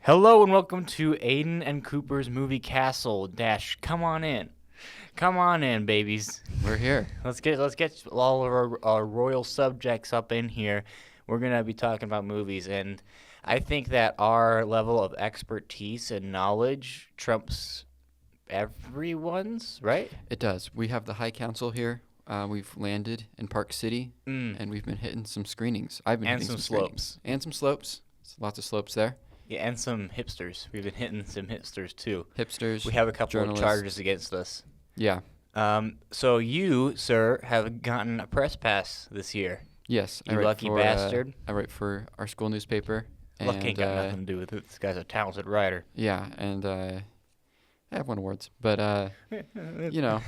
Hello and welcome to Aiden and Cooper's Movie Castle - Come on in. Come on in, babies. We're here. Let's get all of our royal subjects up in here. We're going to be talking about movies, and I think that our level of expertise and knowledge trumps everyone's, right? It does. We have the High Council here. We've landed in Park City, and we've been hitting some screenings. I've been And hitting some screenings. slopes. And some slopes. Lots of slopes there. Yeah, and some hipsters. We've been hitting some hipsters, too. Hipsters. We have a couple journalists. of charges against us. Yeah. So you, sir, have gotten a press pass this year. Yes. You lucky bastard. I write for our school newspaper. Luck ain't got and, nothing to do with it. This guy's a talented writer. Yeah, and I have won awards, but you know.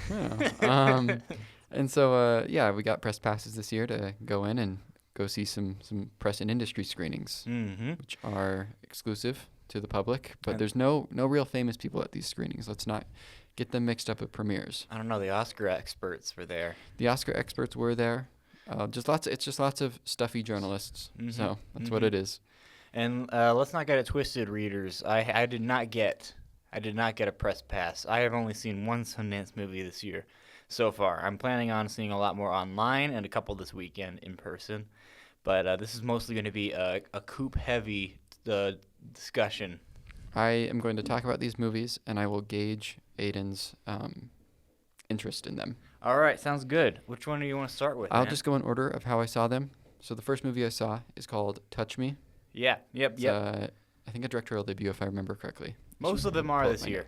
And so yeah, we got press passes this year to go in and go see some press and industry screenings, which are exclusive to the public. But there's no real famous people at these screenings. Let's not get them mixed up with premieres. I don't know. The Oscar experts were there. The Oscar experts were there. It's just lots of stuffy journalists. So that's what it is. And let's not get it twisted, readers. I did not get a press pass. I have only seen one Sundance movie this year so far. I'm planning on seeing a lot more online and a couple this weekend in person. But this is mostly going to be a Coop-heavy discussion. I am going to talk about these movies, and I will gauge Aiden's interest in them. All right, sounds good. Which one do you want to start with? I'll just go in order of how I saw them. So the first movie I saw is called Touch Me. Yeah, yep. I think a directorial debut, if I remember correctly. Most of them are this year.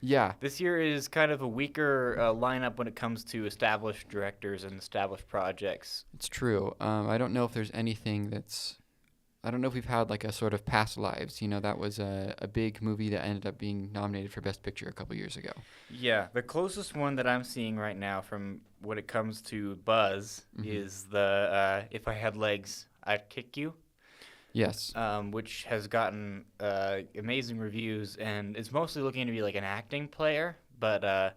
Yeah. This year is kind of a weaker lineup when it comes to established directors and established projects. It's true. I don't know if there's anything that's... I don't know if we've had like a sort of past lives. You know, that was a big movie that ended up being nominated for Best Picture a couple years ago. Yeah, the closest one that I'm seeing right now from when it comes to buzz is the If I Had Legs, I'd Kick You. Yes. Which has gotten amazing reviews, and it's mostly looking to be like an acting player, but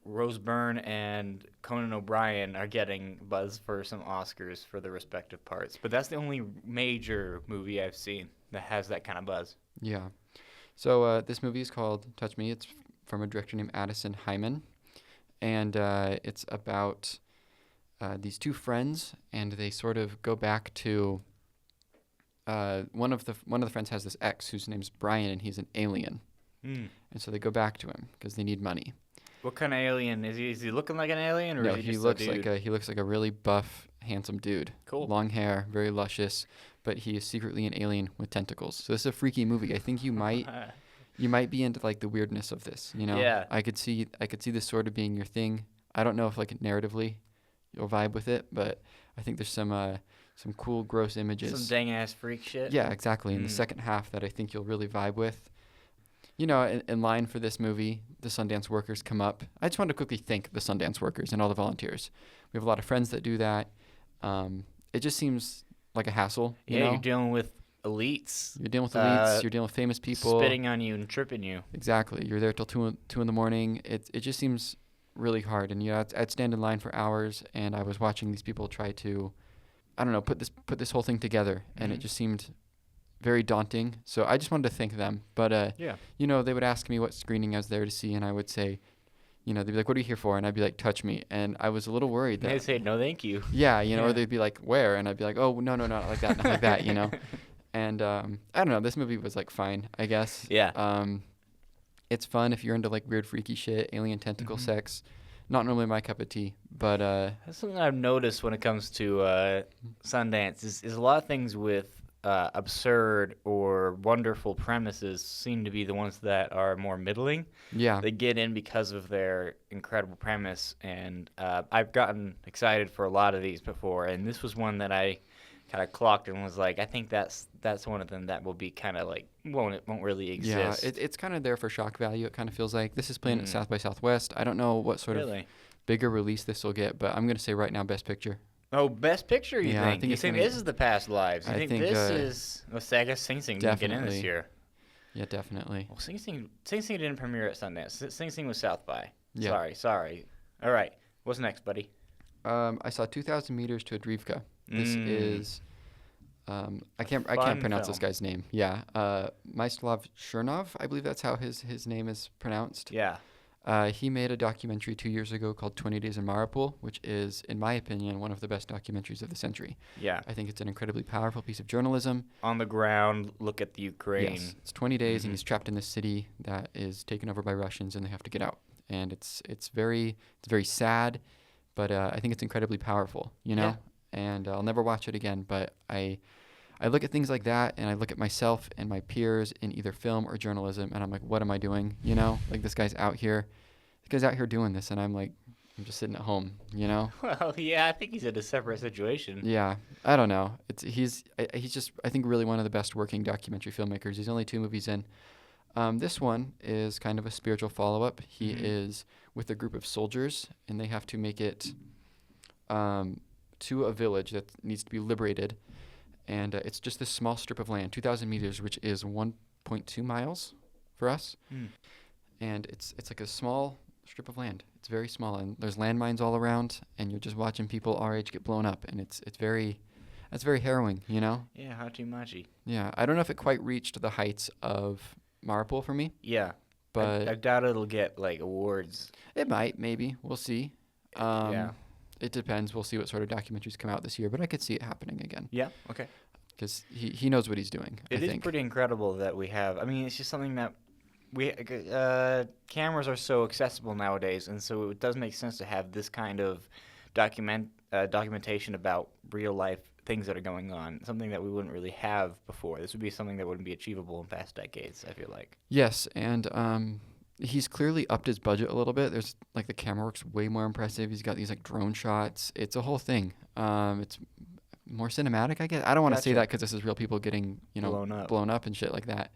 Rose Byrne and Conan O'Brien are getting buzz for some Oscars for their respective parts. But that's the only major movie I've seen that has that kind of buzz. Yeah. So this movie is called Touch Me. It's from a director named Addison Hyman, and it's about these two friends, and they sort of go back to... one of the friends has this ex whose name's Brian, and he's an alien. And so they go back to him because they need money. What kind of alien is he? Is he looking like an alien, or No, is he he just looks a dude? he looks like a really buff, handsome dude. Cool. Long hair, very luscious, but he is secretly an alien with tentacles. So this is a freaky movie. I think you might be into like the weirdness of this. You know. Yeah. I could see this sort of being your thing. I don't know if like narratively you'll vibe with it, but I think there's some cool, gross images. Some dang-ass freak shit? Yeah, exactly. In the second half that I think you'll really vibe with. You know, in line for this movie, the Sundance workers come up. I just wanted to quickly thank the Sundance workers and all the volunteers. We have a lot of friends that do that. It just seems like a hassle. You know? You're dealing with elites. You're dealing with elites. You're dealing with famous people. Spitting on you and tripping you. Exactly. You're there till 2 in the morning. It just seems really hard. And, you know, I'd stand in line for hours, and I was watching these people try to... I don't know, put this whole thing together, and it just seemed very daunting. So I just wanted to thank them. But, you know, they would ask me what screening I was there to see, and I would say, you know, they'd be like, what are you here for? And I'd be like, Touch Me. And I was a little worried that... They'd say, no, thank you. Yeah, you know, or they'd be like, where? And I'd be like, oh, no, not like that, not like that, you know. And I don't know, this movie was, like, fine, I guess. Yeah. It's fun if you're into, like, weird, freaky shit, alien tentacle sex. Not normally my cup of tea, but... That's something I've noticed when it comes to Sundance is a lot of things with absurd or wonderful premises seem to be the ones that are more middling. Yeah. They get in because of their incredible premise, and I've gotten excited for a lot of these before, and this was one that I kind of clocked and was like, I think that's one of them that will be kind of like won't really exist. Yeah, it's kind of there for shock value. It kind of feels like this is playing at South by Southwest. I don't know what sort of bigger release this will get, but I'm going to say right now Best Picture. Oh, Best Picture, you think? You think this is the past lives? You think this is... Well, I guess Sing Sing didn't get in this year. Yeah, definitely. Well, Sing Sing didn't premiere at Sundance. Sing Sing was South by. Yeah. Sorry. All right. What's next, buddy? I saw 2,000 Meters to Adrivka. This is I can't fun pronounce this film. guy's name. Yeah, Maislav Chernov, I believe that's how his name is pronounced. Yeah. He made a documentary 2 years ago called 20 Days in Mariupol, which is, in my opinion, one of the best documentaries of the century. Yeah. I think it's an incredibly powerful piece of journalism. On the ground, look at the Ukraine. Yes, it's 20 days, Mhm. and he's trapped in this city that is taken over by Russians, and they have to get out. And it's very sad, but I think it's incredibly powerful, you know. Yeah. And I'll never watch it again. But I look at things like that, and I look at myself and my peers in either film or journalism, and I'm like, what am I doing? You know, like this guy's out here doing this, and I'm like, I'm just sitting at home, you know. Well, yeah, I think he's in a separate situation. Yeah, I don't know. He's just, I think, really one of the best working documentary filmmakers. He's only 2 movies in. This one is kind of a spiritual follow-up. He Mhm. is with a group of soldiers, and they have to make it to a village that needs to be liberated. And it's just this small strip of land, 2,000 meters, which is 1.2 miles for us. Mm. And it's like a small strip of land. It's very small, and there's landmines all around, and you're just watching people our age get blown up, and that's very harrowing, you know? Yeah, Hachimachi. Yeah, I don't know if it quite reached the heights of Mariupol for me, Yeah. but I doubt it'll get, like, awards. it might, maybe. We'll see. Yeah. It depends. We'll see what sort of documentaries come out this year, but I could see it happening again Yeah, okay. because he knows what he's doing, I It is think. pretty incredible that we have. I mean, it's just something that cameras are so accessible nowadays, and so it does make sense to have this kind of documentation about real life things that are going on. Something that we wouldn't really have before. This would be something that wouldn't be achievable in past decades, I feel like. Yes, and he's clearly upped his budget a little bit. There's like the camera work's way more impressive. He's got these like drone shots. It's a whole thing. It's more cinematic, I guess. I don't want to say Gotcha. that because this is real people getting Blown blown up. up and shit like that.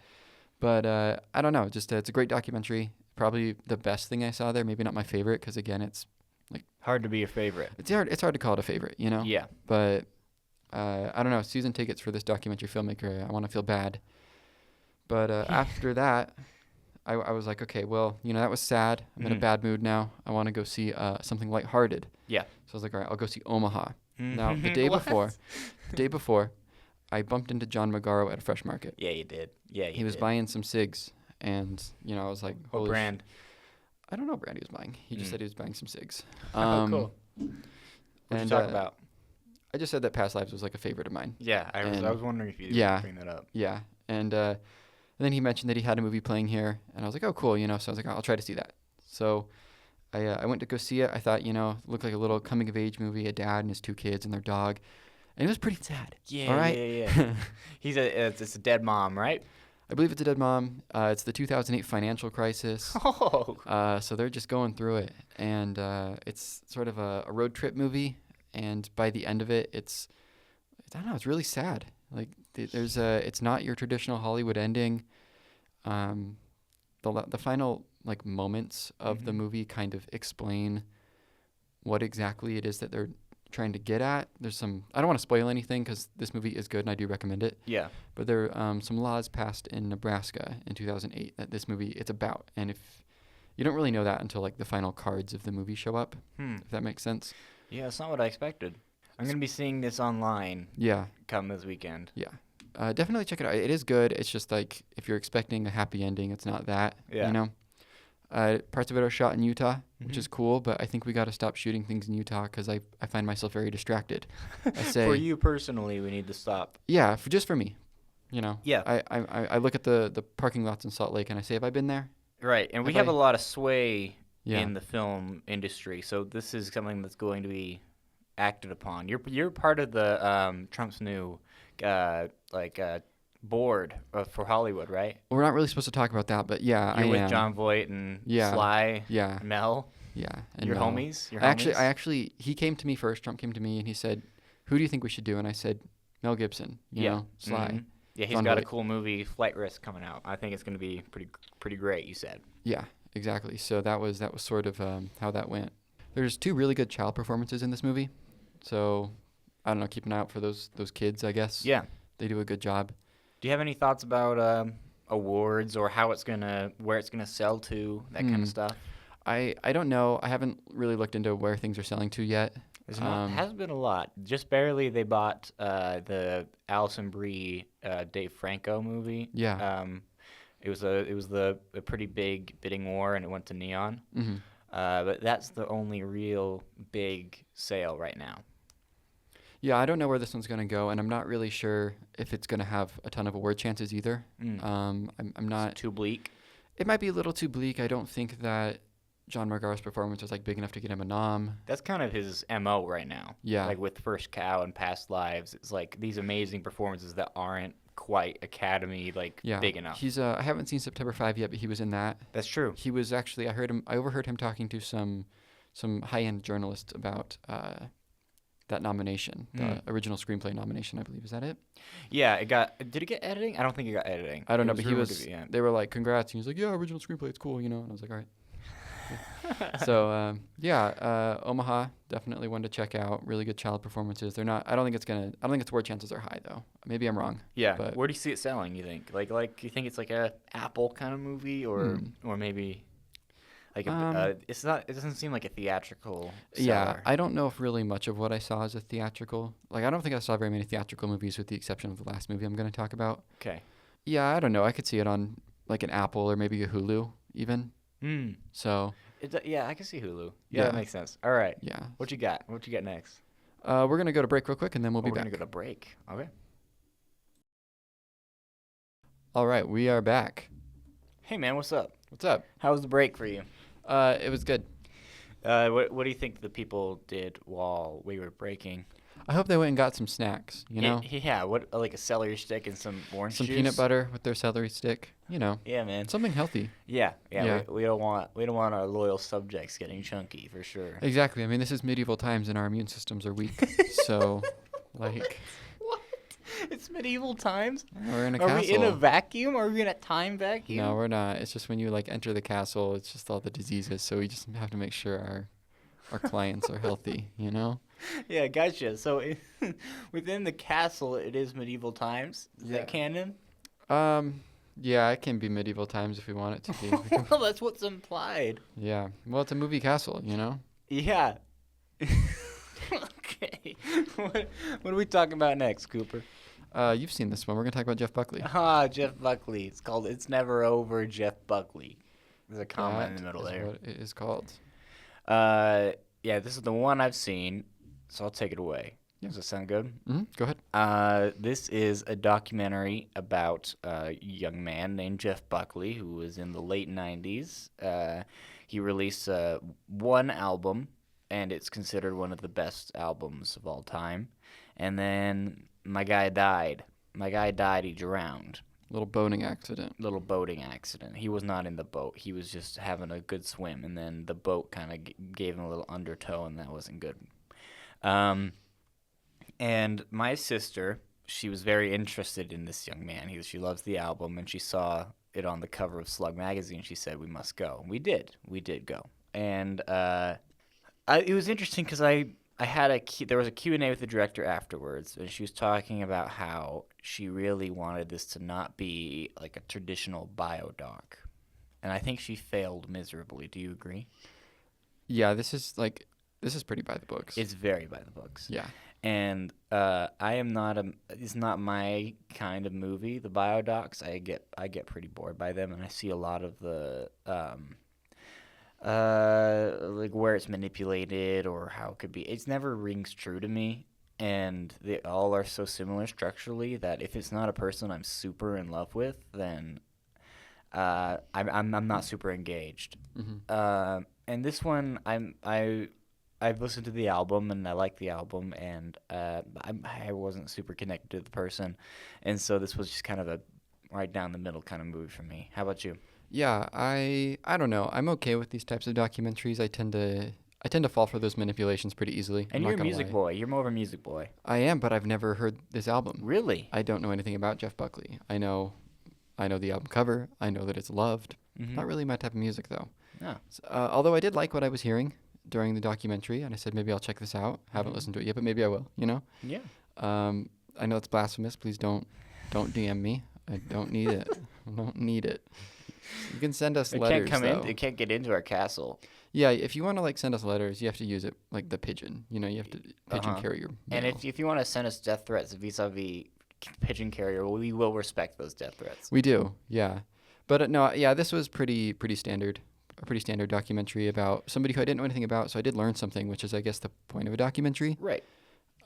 But I don't know. Just it's a great documentary. Probably the best thing I saw there. Maybe not my favorite because again, it's Hard to be your favorite. hard to call it a favorite, you know. Yeah. But I don't know. Season tickets for this documentary filmmaker. I want to feel bad. But after that, I was like, okay, well, that was sad. I'm in a Mhm. bad mood now. I want to go see something lighthearted. Yeah. So I was like, all right, I'll go see Omaha. Now, the What? day before, I bumped into John Magaro at a fresh market. Yeah, you did. Yeah, He was did. buying some cigs, and I was like, What holy brand? I don't know what brand he was buying. He just Mm. said he was buying some cigs. Oh, cool. What did you and, talk about? I just said that Past Lives was like a favorite of mine. Yeah, I and- was wondering if you yeah. bring that up. Yeah, and then he mentioned that he had a movie playing here, and I was like, oh, cool, So I was like, I'll try to see that. So I went to go see it. I thought, it looked like a little coming of age movie, a dad and his 2 kids and their dog, and it was pretty sad. Yeah, All right? yeah. It's a dead mom, right? I believe it's a dead mom. It's the 2008 financial crisis. Oh. So they're just going through it, and it's sort of a road trip movie. And by the end of it, I don't know, it's really sad. Like it's not your traditional Hollywood ending. The final like moments of the Mhm. movie kind of explain what exactly it is that they're trying to get at. There's some, I don't want to spoil anything because this movie is good and I do recommend it. Yeah. But there are some laws passed in Nebraska in 2008 that this movie it's about, and if you don't really know that until like the final cards of the movie show up, if that makes sense. Yeah, it's not what I expected. I'm gonna be seeing this online Yeah, come this weekend. yeah. Definitely check it out. It is good. It's just like if you're expecting a happy ending, it's not that. Yeah. Parts of it are shot in Utah, which Mhm. is cool, but I think we got to stop shooting things in Utah because I find myself very distracted. I say, For you personally, we need to stop. yeah, just for me. Yeah. I look at the parking lots in Salt Lake and I say, have I been there? Right, and we Have have I- a lot of sway Yeah. in the film industry, so this is something that's going to be acted upon. You're part of the Trump's new board for Hollywood, right? We're not really supposed to talk about that, but yeah, You're I with am. John Voight and Yeah. Sly, Yeah, Mel, yeah. And your Mel. homies. Your I homies? actually, he came to me first. Trump came to me and he said, "Who do you think we should do?" And I said, "Mel Gibson." Sly. Mhm. Yeah, he's John got a Voight. cool movie, Flight Risk, coming out. I think it's going to be pretty great. You said. Yeah, exactly. So that was sort of how that went. There's 2 really good child performances in this movie, so I don't know. Keep an eye out for those kids. I guess. Yeah. They do a good job. Do you have any thoughts about awards or where it's gonna sell to, that kind of stuff? I don't know. I haven't really looked into where things are selling to yet. There's not hasn't been a lot. Just barely. They bought the Alison Brie Dave Franco movie. Yeah. It was a pretty big bidding war, and it went to Neon. Mm-hmm. But that's the only real big sale right now. Yeah, I don't know where this one's going to go, and I'm not really sure if it's going to have a ton of award chances either. I'm not... It's too bleak? It might be a little too bleak. I don't think that John Margaro's performance was, like, big enough to get him a nom. That's kind of his MO right now. Yeah. Like, with First Cow and Past Lives, it's like these amazing performances that aren't quite Academy, like, big enough. He's, I haven't seen September 5 yet, but he was in that. That's true. He was actually... I overheard him talking to some high-end journalists about... that nomination, the original screenplay nomination, I believe. Is that it? Yeah, did it get editing? I don't think it got editing. I don't know, but they were like, congrats. And he was like, yeah, original screenplay, it's cool, you know? And I was like, all right. So, Omaha, definitely one to check out. Really good child performances. I don't think its award chances are high, though. Maybe I'm wrong. Yeah. But where do you see it selling, you think? Like you think it's like a Apple kind of movie or maybe... Like it doesn't seem like a theatrical seller. Yeah, I don't know if really much of what I saw is a theatrical. Like, I don't think I saw very many theatrical movies with the exception of the last movie I'm going to talk about. Okay. Yeah, I don't know. I could see it on like an Apple or maybe a Hulu even. So. I can see Hulu. Yeah, that makes sense. All right. Yeah. What you got? What you got next? We're going to go to break real quick and then we'll be back. We're going to go to break. Okay. All right, we are back. Hey, man, what's up? What's up? How was the break for you? It was good. What do you think the people did while we were breaking? I hope they went and got some snacks, you know? Yeah, what, like a celery stick and some orange juice? Some peanut butter with their celery stick, you know. Yeah, man. Something healthy. Yeah. We don't want our loyal subjects getting chunky, for sure. Exactly. I mean, this is medieval times and our immune systems are weak. So, like... What? It's medieval times? We're in a castle. Are we in a vacuum? Are we in a time vacuum? No, we're not. It's just when you like enter the castle, it's just all the diseases. So we just have to make sure our clients are healthy, you know? Yeah, gotcha. So within the castle, it is medieval times. Is that canon? Yeah, it can be medieval times if we want it to be. Well, that's what's implied. Yeah. Well, it's a movie castle, you know? Yeah. Okay. What are we talking about next, Cooper? You've seen this one. We're going to talk about Jeff Buckley. Jeff Buckley. It's called It's Never Over, Jeff Buckley. There's a comma in the middle there. What it is called. Yeah, this is the one I've seen, so I'll take it away. Yeah. Does that sound good? Mm-hmm. Go ahead. This is a documentary about a young man named Jeff Buckley who was in the late 90s. He released one album, and it's considered one of the best albums of all time. And then my guy died. He drowned. Little boating accident. He was not in the boat. He was just having a good swim, and then the boat kind of gave him a little undertow, and that wasn't good. And my sister, she was very interested in this young man. She loves the album, and she saw it on the cover of Slug magazine. She said, we must go. We did go. And it was interesting because there was a Q&A with the director afterwards, and she was talking about how she really wanted this to not be like a traditional biodoc. And I think she failed miserably. Do you agree? Yeah, this is pretty by the books. It's very by the books. Yeah. And it's not my kind of movie, the biodocs. I get pretty bored by them, and I see a lot of the like where it's manipulated or how it could be. It never rings true to me, and they all are so similar structurally that if it's not a person I'm super in love with, then I'm not super engaged. Mm-hmm. And this one I've listened to the album and I like the album, and I wasn't super connected to the person, and so this was just kind of a right down the middle kind of movie for me. How about you? Yeah, I don't know. I'm okay with these types of documentaries. I tend to fall for those manipulations pretty easily. And you're a music boy. You're more of a music boy. I am, but I've never heard this album. Really? I don't know anything about Jeff Buckley. I know the album cover. I know that it's loved. Mm-hmm. Not really my type of music, though. No. So, although I did like what I was hearing during the documentary, and I said maybe I'll check this out. Haven't listened to it yet, but maybe I will. You know? Yeah. I know it's blasphemous. Please don't DM me. I don't need it. I don't need it. You can send us It can't letters come in. though. It can't get into our castle. Yeah, if you want to like send us letters, you have to use it like the pigeon. You know, you have to pigeon Uh-huh. carry your And mail. if you want to send us death threats vis-a-vis pigeon carrier, we will respect those death threats. We do, yeah. But no, yeah, this was pretty standard, a pretty standard documentary about somebody who I didn't know anything about. So I did learn something, which is, I guess, the point of a documentary. Right.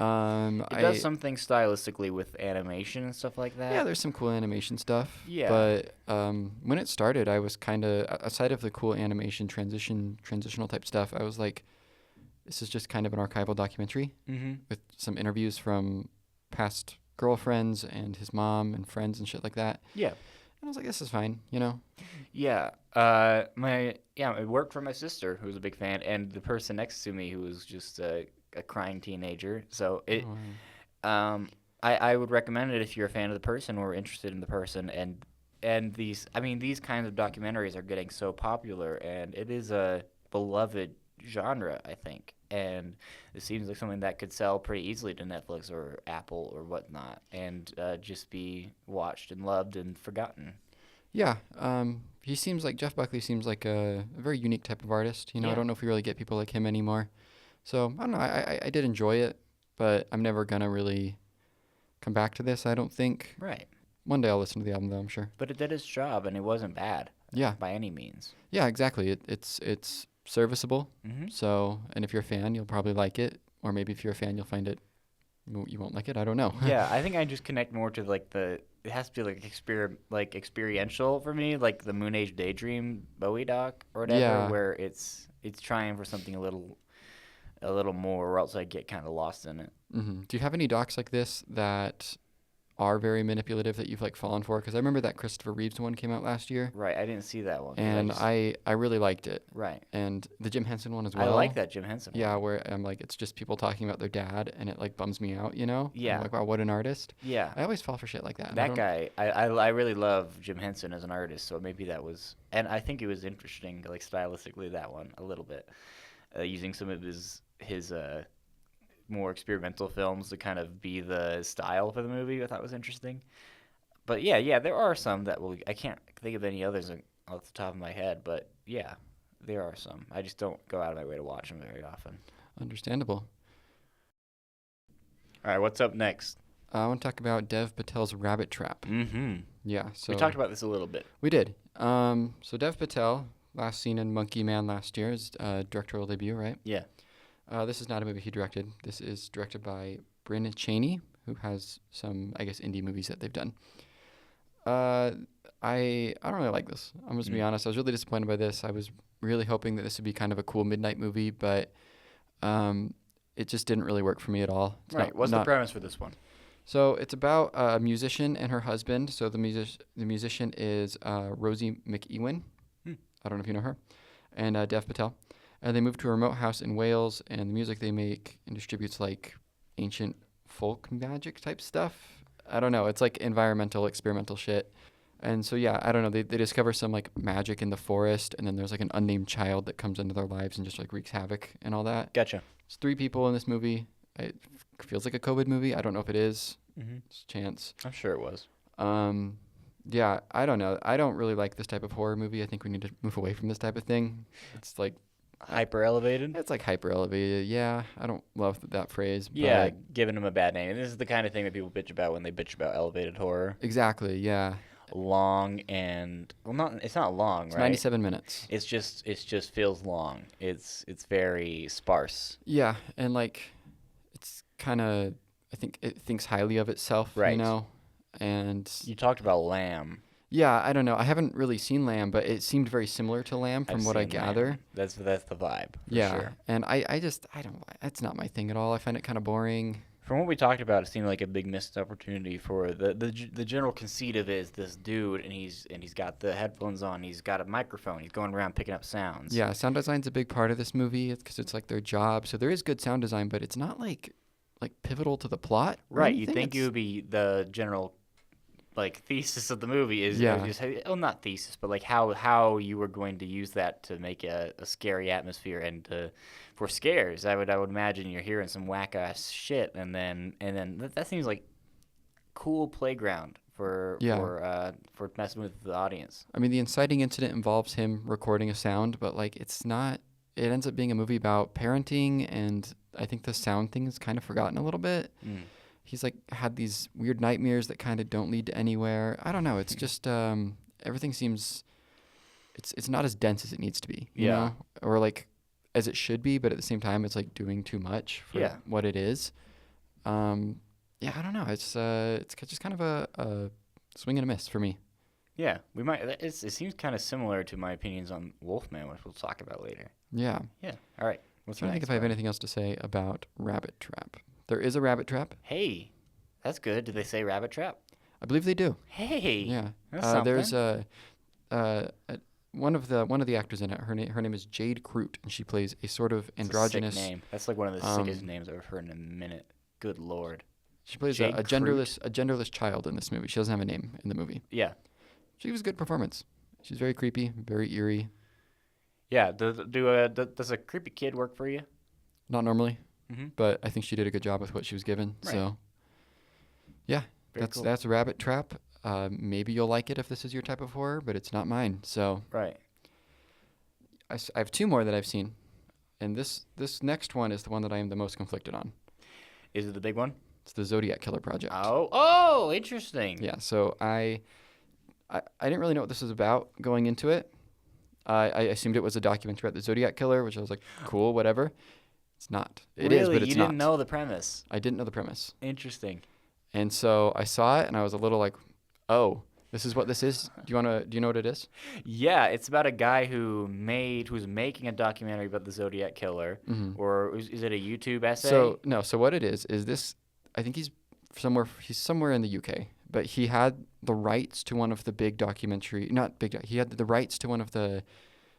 It I does something stylistically with animation and stuff like that. Yeah, there's some cool animation stuff. Yeah. But when it started, I was kind of aside of the cool animation transitional type stuff. I was like, this is just kind of an archival documentary Mm-hmm. with some interviews from past girlfriends and his mom and friends and shit like that. Yeah. And I was like, this is fine, you know? Yeah. It worked for my sister, who was a big fan, and the person next to me, who was just a crying teenager. So it, Oh, wow. I would recommend it if you're a fan of the person or interested in the person. And these kinds of documentaries are getting so popular, and it is a beloved genre, I think. And it seems like something that could sell pretty easily to Netflix or Apple or whatnot, and just be watched and loved and forgotten. Yeah, Jeff Buckley seems like a very unique type of artist. You know, I Yeah. don't know if we really get people like him anymore. So, I don't know, I did enjoy it, but I'm never gonna really come back to this, I don't think. Right. One day I'll listen to the album, though, I'm sure. But it did its job, and it wasn't bad Yeah, by any means. yeah, exactly. It's serviceable. Mm-hmm. So, and if you're a fan, you'll probably like it. Or maybe if you're a fan, you'll find it, you won't like it. I don't know. Yeah, I think I just connect more to like it has to be like experiential for me, like the Moon Age Daydream Bowie doc or whatever, Yeah. where it's trying for something a little more, or else I get kind of lost in it. Do you have any docs like this that are very manipulative that you've like fallen for? Because I remember that Christopher Reeves one came out last year, Right, I didn't see that one. 'Cause and just- I really liked it. right, And the Jim Henson one as I well. like that Jim Henson one. Yeah, where I'm like, it's just people talking about their dad, and it like bums me out, you know? Yeah. I'm like, wow, what an artist. Yeah, I always fall for shit like that. and I that don't- guy, I really love Jim Henson as an artist, so maybe that was, and I think it was interesting, like stylistically, that one a little bit, using some of his more experimental films to kind of be the style for the movie. I thought was interesting. But yeah, there are some that I can't think of any others off the top of my head, but yeah, there are some. I just don't go out of my way to watch them very often. Understandable. All right, what's up next? I want to talk about Dev Patel's Rabbit Trap. Mm-hmm. Yeah, so We talked about this a little bit. we did. So Dev Patel, last seen in Monkey Man last year, is directorial debut, right? Yeah. This is not a movie he directed. This is directed by Bryn Cheney, who has some, I guess, indie movies that they've done. I don't really like this. I'm just gonna be honest. I was really disappointed by this. I was really hoping that this would be kind of a cool midnight movie, but it just didn't really work for me at all. It's Right. not- What's the not- premise for this one? So it's about a musician and her husband. So the musician is Rosie McEwen. Hmm. I don't know if you know her, and Dev Patel. And they moved to a remote house in Wales, and the music they make and distributes like ancient folk magic type stuff. I don't know. It's like environmental, experimental shit. And so yeah, I don't know. They discover some like magic in the forest, and then there's like an unnamed child that comes into their lives and just like wreaks havoc and all that. Gotcha. It's 3 people in this movie. It feels like a COVID movie. I don't know if it is. Mm-hmm. It's a chance. I'm sure it was. Yeah, I don't know. I don't really like this type of horror movie. I think we need to move away from this type of thing. It's like Hyper elevated? it's like hyper elevated. Yeah, I don't love that phrase. Yeah, but giving them a bad name. And this is the kind of thing that people bitch about when they bitch about elevated horror. exactly. Yeah, Long and it's not long, it's right? 97 minutes. It's just feels long. It's very sparse. Yeah, and like it's kind of I think it thinks highly of itself. Right. You know, and You talked about Lamb. yeah, I don't know. I haven't really seen Lamb, but it seemed very similar to Lamb from I've what I seen gather. Lamb. That's the vibe. For Yeah, Sure. and I don't. It's not my thing at all. I find it kind of boring. From what we talked about, it seemed like a big missed opportunity for the general conceit of it is this dude, and he's got the headphones on, he's got a microphone, he's going around picking up sounds. Yeah, sound design's a big part of this movie because it's like their job. So there is good sound design, but it's not like pivotal to the plot. or Right. You anything. think it It's- would be the general like thesis of the movie is Yeah. just not thesis, but like how you were going to use that to make a scary atmosphere and for scares. I would imagine you're hearing some whack ass shit, and then that seems like cool playground Yeah. For messing with the audience. I mean, the inciting incident involves him recording a sound, but like it's not. It ends up being a movie about parenting, and I think the sound thing is kind of forgotten a little bit. Mm. He's like had these weird nightmares that kind of don't lead to anywhere. I don't know. It's just everything seems. It's not as dense as it needs to be. You know? Or like as it should be, but at the same time, it's like doing too much for what it is. Yeah, I don't know. It's just kind of a swing and a miss for me. Yeah, we might. It seems kind of similar to my opinions on Wolfman, which we'll talk about later. Yeah. Yeah. All right. I'm trying to think if I have anything else to say about Rabbit Trap. There is a Rabbit Trap. Hey, that's good. Did they say Rabbit Trap? I believe they do. Hey. Yeah. That's something. There's one of the actors in it. Her name is Jade Crute, and she plays a sort of androgynous. That's a sick name. That's like one of the sickest names I've heard in a minute. Good Lord. She plays a genderless child in this movie. She doesn't have a name in the movie. Yeah. She was a good performance. She's very creepy, very eerie. Yeah. Does a creepy kid work for you? Not normally, Mm-hmm. but I think she did a good job with what she was given. Right. So, yeah, Very cool. that's Rabbit Trap. Maybe you'll like it if this is your type of horror, but it's not mine. So, Right. I have two more that I've seen, and this next one is the one that I am the most conflicted on. Is it the big one? It's the Zodiac Killer Project. Oh, interesting. Yeah. So I didn't really know what this was about going into it. I assumed it was a documentary about the Zodiac Killer, which I was like, cool, whatever. It's not. It is, but it's not. You didn't know the premise. I didn't know the premise. Interesting. And so I saw it, and I was a little like, oh, this is what this is? Do you know what it is? Yeah, it's about a guy who's making a documentary about the Zodiac Killer, or is it a YouTube essay? So what it is this, I think he's somewhere in the UK, but he had the rights to one of the big documentary, he had the rights to one of the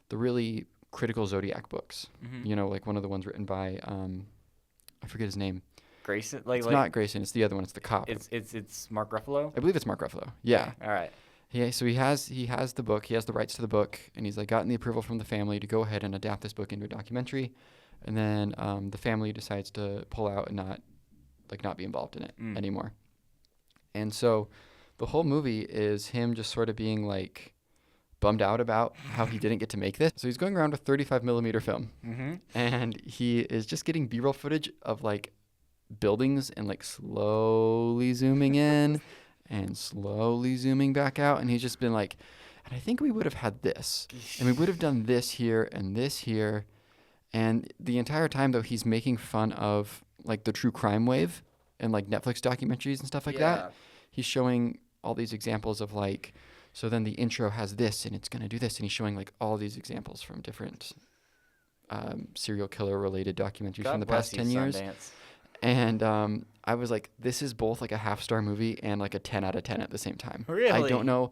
really critical Zodiac books. Mm-hmm. You know, like one of the ones written by, I forget his name. Grayson? It's not Grayson, it's the other one, it's the cop. It's Mark Ruffalo? I believe it's Mark Ruffalo. Yeah. All right. Yeah, so he has the book, he has the rights to the book, and he's like gotten the approval from the family to go ahead and adapt this book into a documentary, and then the family decides to pull out and not be involved in it anymore. And so the whole movie is him just sort of being like bummed out about how he didn't get to make this. So he's going around with 35 millimeter film, and he is just getting B-roll footage of like buildings and like slowly zooming in and slowly zooming back out. And he's just been like, and I think we would have had this, and we would have done this here and this here. And the entire time though, he's making fun of like the true crime wave and like Netflix documentaries and stuff like that. He's showing all these examples of like, so then the intro has this and it's going to do this. And he's showing like all these examples from different serial killer related documentaries from the past 10 years. Sundance. And I was like, this is both like a half-star movie and like a 10 out of 10 at the same time. Really? I don't know.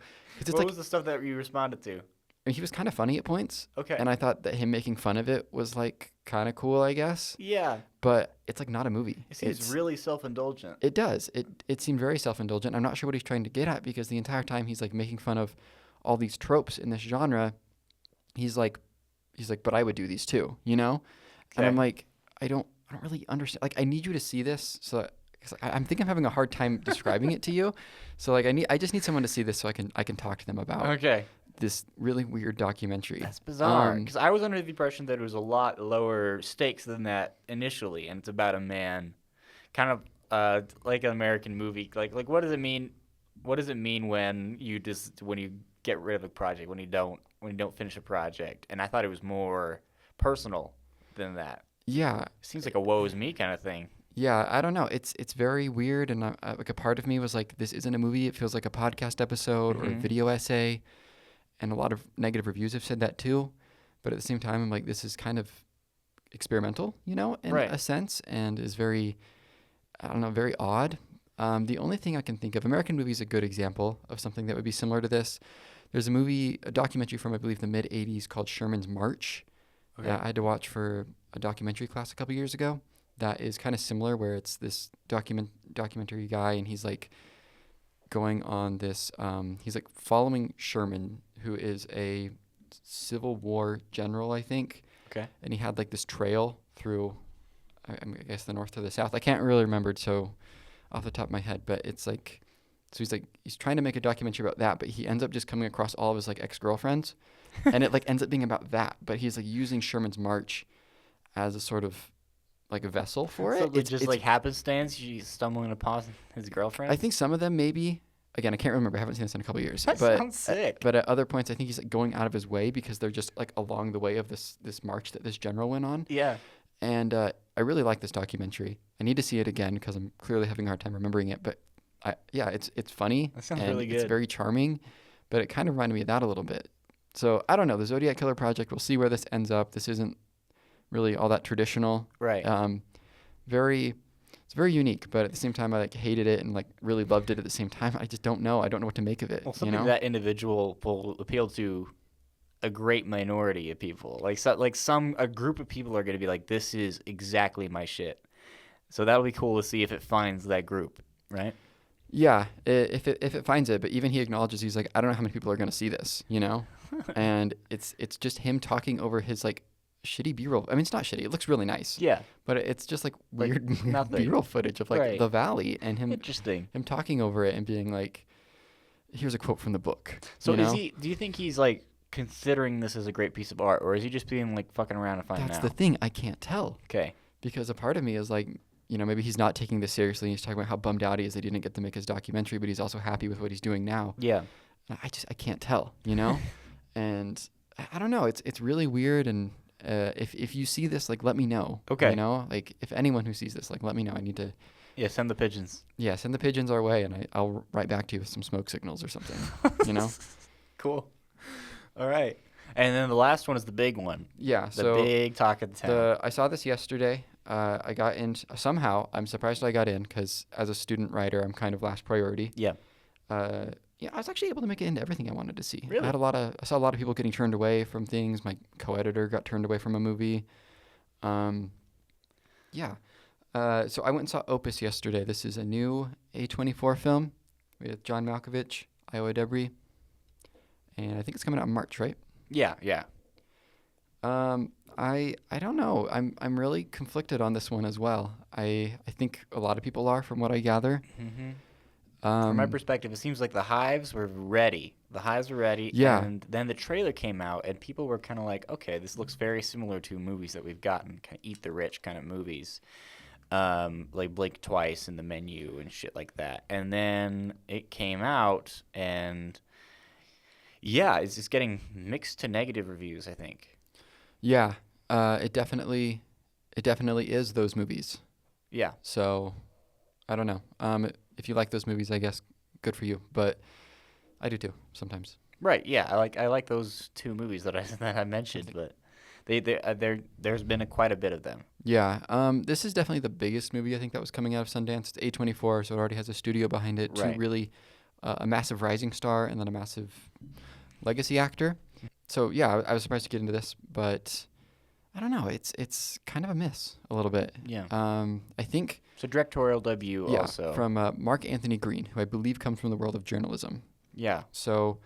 What was the stuff that you responded to? I mean, he was kind of funny at points. Okay. And I thought that him making fun of it was like kind of cool, I guess. Yeah. But it's like not a movie. It seems really self-indulgent. It does. It seemed very self-indulgent. I'm not sure what he's trying to get at, because the entire time he's like making fun of all these tropes in this genre. He's like, but I would do these too, you know? Okay. And I'm like, I don't really understand. Like, I need you to see this. So I'm thinking I'm having a hard time describing it to you. So like, I just need someone to see this so I can talk to them about this really weird documentary. That's bizarre, because I was under the impression that it was a lot lower stakes than that initially, and it's about a man, kind of like an American movie. Like what does it mean? What does it mean when you get rid of a project, when you don't finish a project? And I thought it was more personal than that. Yeah, it seems like a woe is me kind of thing. Yeah, I don't know. It's very weird, and like a part of me was like, this isn't a movie. It feels like a podcast episode or a video essay. And a lot of negative reviews have said that too. But at the same time, I'm like, this is kind of experimental, you know, in a sense, and is very, I don't know, very odd. The only thing I can think of, American Movie is a good example of something that would be similar to this. There's a documentary from, I believe, the mid-'80s called Sherman's March that I had to watch for a documentary class a couple years ago. That is kind of similar, where it's this documentary guy, and he's like going on this, he's like following Sherman, who is a Civil War general, I think. Okay. And he had like this trail through, I guess, the north to the south. I can't really remember so off the top of my head, but it's like So he's trying to make a documentary about that, but he ends up just coming across all of his like ex-girlfriends, and it like ends up being about that. But he's like using Sherman's March as a sort of like a vessel for So it. it's like happenstance. She's stumbling upon his girlfriend. I think some of them maybe. Again, I can't remember. I haven't seen this in a couple of years. That but sounds sick. But at other points, I think he's like going out of his way because they're just like along the way of this march that this general went on. Yeah. And I really like this documentary. I need to see it again because I'm clearly having a hard time remembering it. But it's funny. That sounds and really good. It's very charming, but it kind of reminded me of that a little bit. So I don't know. The Zodiac Killer Project. We'll see where this ends up. This isn't really all that traditional. Right. It's very unique, but at the same time, I like hated it and like really loved it at the same time. I just don't know. I don't know what to make of it. Well, something that individual will appeal to a great minority of people. A group of people are going to be like, this is exactly my shit. So that'll be cool to see if it finds that group, right? Yeah, if it finds it, but even he acknowledges, he's like, I don't know how many people are going to see this, and it's just him talking over his like shitty B-roll. I mean, it's not shitty. It looks really nice. Yeah. But it's just like weird nothing. B-roll footage of like the valley and him talking over it and being like, here's a quote from the book. So do you think he's like considering this as a great piece of art, or is he just being like fucking around to find out? That's the thing. I can't tell. Okay. Because a part of me is like, maybe he's not taking this seriously. He's talking about how bummed out he is that he didn't get to make his documentary, but he's also happy with what he's doing now. Yeah. I can't tell, and I don't know. It's really weird. And if you see this, like, let me know. Okay. Like if anyone who sees this, like, let me know. I need to. Yeah, send the pigeons. Yeah, send the pigeons our way, and I'll write back to you with some smoke signals or something. Cool. All right. And then the last one is the big one. Yeah. The big talk of the town. I saw this yesterday. I got in somehow. I'm surprised I got in because as a student writer, I'm kind of last priority. Yeah. I was actually able to make it into everything I wanted to see. Really? I saw a lot of people getting turned away from things. My co-editor got turned away from a movie. Yeah. So I went and saw Opus yesterday. This is a new A24 film with John Malkovich, Iowa Debris, and I think it's coming out in March, right? Yeah. Yeah. I don't know. I'm really conflicted on this one as well. I think a lot of people are, from what I gather. Mm-hmm. From my perspective, it seems like the hives were ready. Yeah. And then the trailer came out, and people were kind of like, okay, this looks very similar to movies that we've gotten, kind of Eat the Rich kind of movies. Like Blink Twice and The Menu and shit like that. And then it came out, and yeah, it's just getting mixed to negative reviews, I think. Yeah. It definitely is those movies. Yeah. So, I don't know. If you like those movies, I guess good for you. But I do too sometimes. Right. Yeah. I like those two movies that I mentioned, but there's been quite a bit of them. Yeah. This is definitely the biggest movie I think that was coming out of Sundance. It's A24, so it already has a studio behind it. Right. Two really, a massive rising star and then a massive legacy actor. So yeah, I was surprised to get into this, but I don't know. It's kind of a miss a little bit. Yeah. I think. It's a directorial debut also. From Mark Anthony Green, who I believe comes from the world of journalism. Yeah. So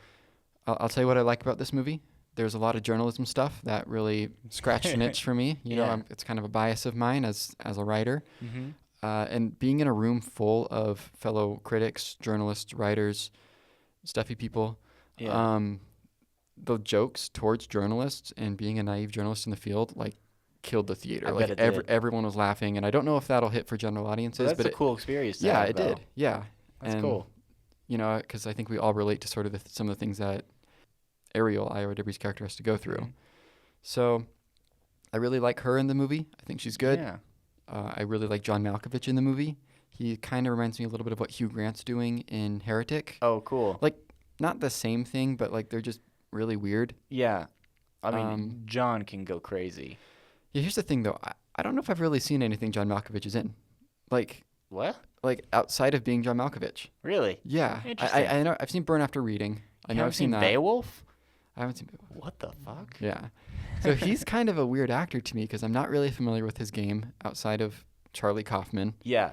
I'll tell you what I like about this movie. There's a lot of journalism stuff that really scratched an itch for me. It's kind of a bias of mine as a writer. Mm-hmm. And being in a room full of fellow critics, journalists, writers, stuffy people, the jokes towards journalists and being a naive journalist in the field, like, killed the theater. I bet it did. Everyone was laughing, and I don't know if that'll hit for general audiences. But that's a cool experience. Yeah, have, it though. did. Yeah, that's cool. Because I think we all relate to sort of some of the things that Ariel, Iowa Debris' character, has to go through. Mm-hmm. So I really like her in the movie. I think she's good. Yeah. I really like John Malkovich in the movie. He kind of reminds me a little bit of what Hugh Grant's doing in Heretic. Oh, cool. Like, not the same thing, but like they're just really weird. Yeah. I mean, John can go crazy. Yeah, here's the thing, though. I don't know if I've really seen anything John Malkovich is in. Like, what? Like, outside of being John Malkovich. Really? Yeah. Interesting. I know. I've seen Burn After Reading. I know I've seen that. Beowulf? I haven't seen Beowulf. What the fuck? Yeah. So he's kind of a weird actor to me because I'm not really familiar with his game outside of Charlie Kaufman. Yeah.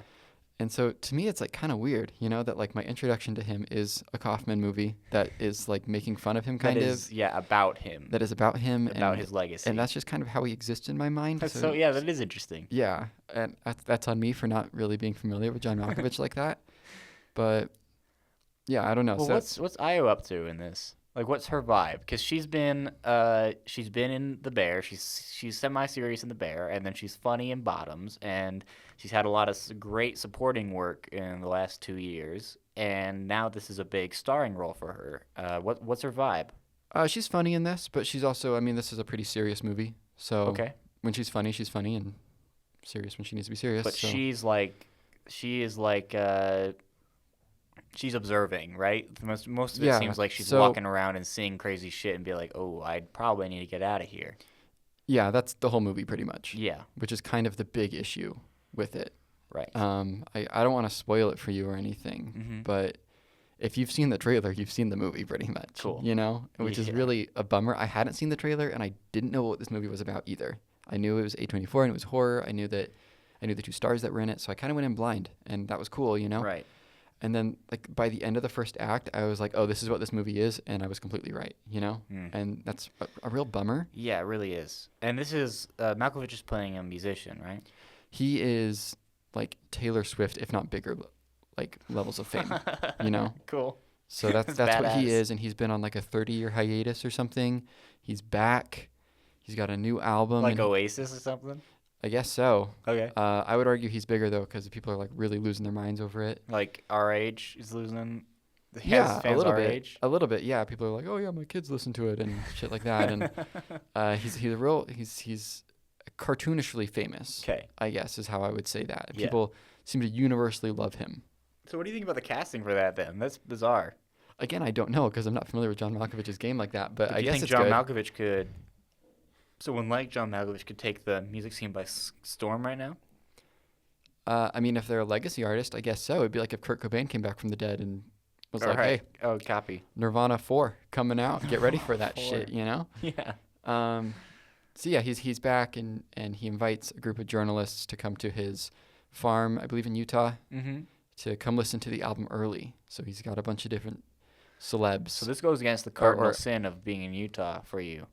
And so to me, it's like kind of weird, that like my introduction to him is a Kaufman movie that is like making fun of him about him. That is about him. About his legacy. And that's just kind of how he exists in my mind. So yeah, that is interesting. Yeah. And that's on me for not really being familiar with John Malkovich like that. But yeah, I don't know. Well, So what's Io up to in this? Like, what's her vibe? Because she's been in The Bear. She's semi-serious in The Bear, and then she's funny in Bottoms, and she's had a lot of great supporting work in the last 2 years, and now this is a big starring role for her. What's her vibe? she's funny in this, but she's also, I mean, this is a pretty serious movie. So Okay, when she's funny, and serious when she needs to be but serious. So she is like she's observing, right? Most of it yeah, seems like she's so walking around and seeing crazy shit and be like, "Oh, I probably need to get out of here." yeah, that's the whole movie pretty much, Yeah, which is kind of the big issue with it. right. I don't want to spoil it for you or anything, Mm-hmm. but if you've seen the trailer, you've seen the movie pretty much, Cool. you know, which is Yeah. really a bummer. I hadn't seen the trailer and I didn't know what this movie was about either. I knew it was A24 and it was horror. I knew the two stars that were in it, so I kind of went in blind, and that was cool, you know. Right. And then like by the end of the first act, I was like, oh, this is what this movie is, and I was completely right, you know. And that's a real bummer. Yeah, it really is. And this is Malkovich is playing a musician, right? He is like Taylor Swift, if not bigger, like levels of fame, you know. Cool. So that's what he Badass. is, and he's been on like a 30-year hiatus or something. He's back. He's got a new album. Like and Oasis or something? I guess so. Okay. I would argue he's bigger though, because people are like really losing their minds over it. Like our age is losing. Yeah, a fans little our bit. age. A little bit. Yeah, people are like, oh yeah, my kids listen to it and shit like that. And he's cartoonishly famous. Okay. I guess is how I would say that. Yeah. People seem to universally love him. So what do you think about the casting for that then? That's bizarre. Again, I don't know because I'm not familiar with John Malkovich's game like that, but Do I you guess think it's John good. Malkovich could? Someone like John Malkovich could take the music scene by storm right now. I mean, if they're a legacy artist, I guess so. It'd be like if Kurt Cobain came back from the dead and was like, Right. "Hey, Oh, copy. Nirvana 4 coming out. Get ready for that 4. shit," you know? Yeah. So yeah, he's back and he invites a group of journalists to come to his farm, I believe in Utah, Mm-hmm. to come listen to the album early. So he's got a bunch of different celebs. So this goes against the cardinal sin of being in Utah for you.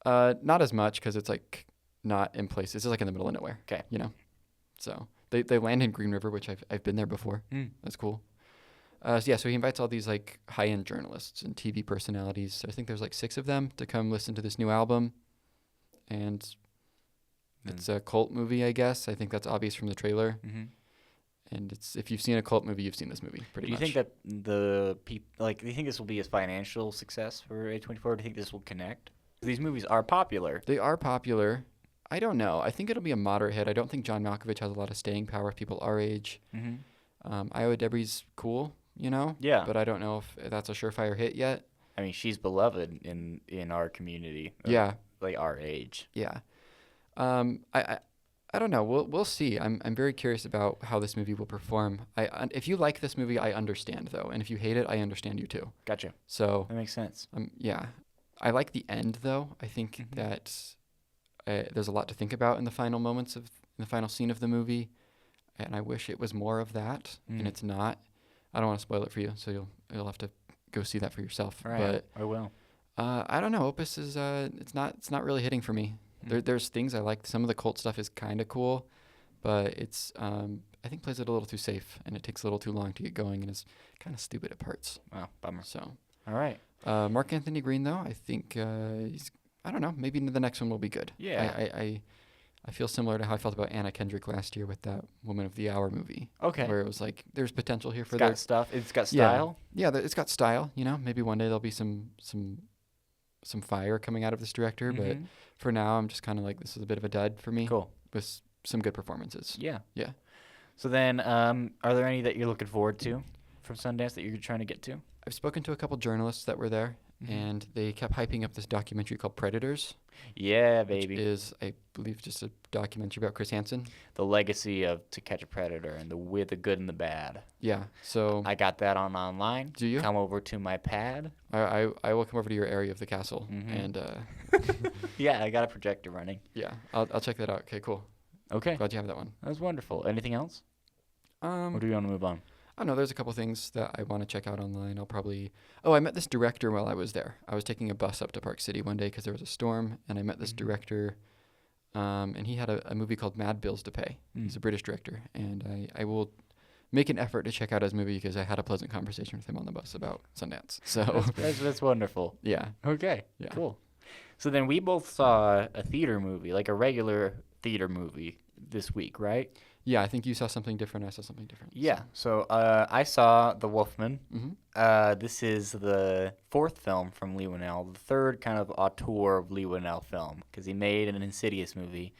Not as much because it's like not in places. It's like in the middle of nowhere. Okay. You know, so they land in Green River, which I've been there before. That's cool. So he invites all these like high-end journalists and TV personalities. I think there's like 6 of them to come listen to this new album, and it's a cult movie, I guess. I think that's obvious from the trailer. Mm-hmm. And it's if you've seen a cult movie, you've seen this movie pretty Do you much. think that do you think this will be a financial success for A24? Do you think this will connect? These movies are popular. They are popular. I don't know. I think it'll be a moderate hit. I don't think John Malkovich has a lot of staying power with people our age. Mm-hmm. Iowa Debris cool, you know? Yeah. But I don't know if that's a surefire hit yet. I mean, she's beloved in our community. Yeah. Like our age. Yeah. I don't know. We'll see. I'm very curious about how this movie will perform. If you like this movie, I understand though, and if you hate it, I understand you too. Gotcha. So That makes sense. yeah, I like the end though. I think Mhm. that there's a lot to think about in the final moments in the final scene of the movie, and I wish it was more of that, and it's not. I don't want to spoil it for you, so you'll have to go see that for yourself. All right. But I will. I don't know. Opus is it's not really hitting for me. There's things I like. Some of the cult stuff is kind of cool, but it's I think plays it a little too safe, and it takes a little too long to get going, and is kind of stupid at parts. Wow, bummer. So All right. Mark Anthony Green though, I think he's I don't know. Maybe the next one will be good. Yeah. I feel similar to how I felt about Anna Kendrick last year with that Woman of the Hour movie. Okay. Where it was like there's potential here for It's got their stuff. It's got style. Yeah, it's got style. You know, maybe one day there'll be some fire coming out of this director, but Mhm. for now I'm just kind of like this is a bit of a dud for me. Cool. With some good performances. Yeah. Yeah. So then, are there any that you're looking forward to from Sundance that you're trying to get to? I've spoken to a couple journalists that were there, Mhm. and they kept hyping up this documentary called Predators, Yeah, which baby. is, I believe, just a documentary about Chris Hansen. The legacy of To Catch a Predator and the good and the bad. Yeah. So I got that online. Do you? Come over to my pad. I will come over to your area of the castle, Mhm. and Yeah, I got a projector running. yeah, I'll check that out. Okay, cool. Okay. Glad you have that one. That was wonderful. Anything else? Or do you want to move on? I don't know. There's a couple things that I want to check out online. I met this director while I was there. I was taking a bus up to Park City one day because there was a storm, and I met this Mhm. director, and he had a movie called Mad Bills to Pay. He's a British director, and I will make an effort to check out his movie because I had a pleasant conversation with him on the bus about Sundance. So That's wonderful. yeah, Okay, yeah, cool. So then we both saw a theater movie, like a regular theater movie this week, right? yeah. I think you saw something different. I saw something different. Yeah. So I saw The Wolfman. Mm-hmm. This is the fourth film from Lee Winnell, the third kind of auteur of Lee Winnell film, because he made an Insidious movie.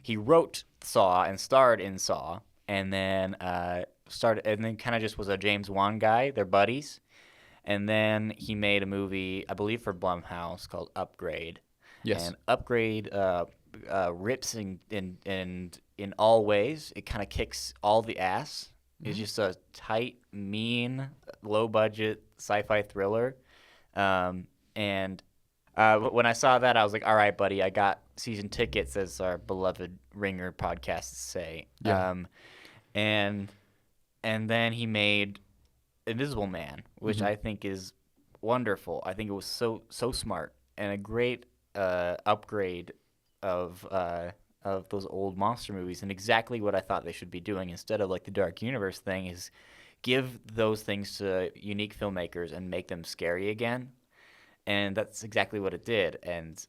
He wrote Saw and starred in Saw, and then kind of just was a James Wan guy. They're buddies. And then he made a movie, I believe, for Blumhouse called Upgrade. Yes. And Upgrade rips in all ways. It kind of kicks all the ass. It's just a tight, mean, low-budget sci-fi thriller. And when I saw that, I was like, all right, buddy, I got season tickets, as our beloved Ringer podcasts say. Yeah. And then he made Invisible Man, which I think is wonderful. I think it was so smart and a great upgrade of those old monster movies, and exactly what I thought they should be doing instead of like the Dark Universe thing is give those things to unique filmmakers and make them scary again. And that's exactly what it did. And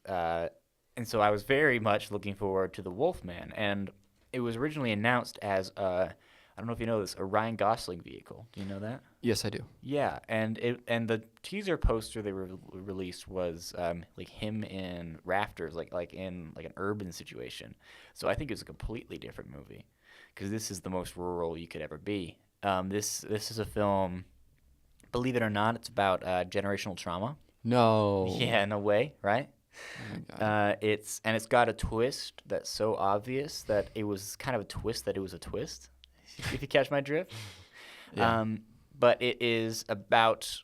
so I was very much looking forward to The Wolfman, and it was originally announced as I don't know if you know this, a Ryan Gosling vehicle. Do you know that? Yes, I do. Yeah, and the teaser poster they released was like him in rafters, like in like an urban situation. So I think it's a completely different movie, because this is the most rural you could ever be. This is a film, believe it or not, it's about generational trauma. No. Yeah, in a way, right? Oh my God. It's got a twist that's so obvious that it was kind of a twist that it was a twist. If you catch my drift. Yeah. But it is about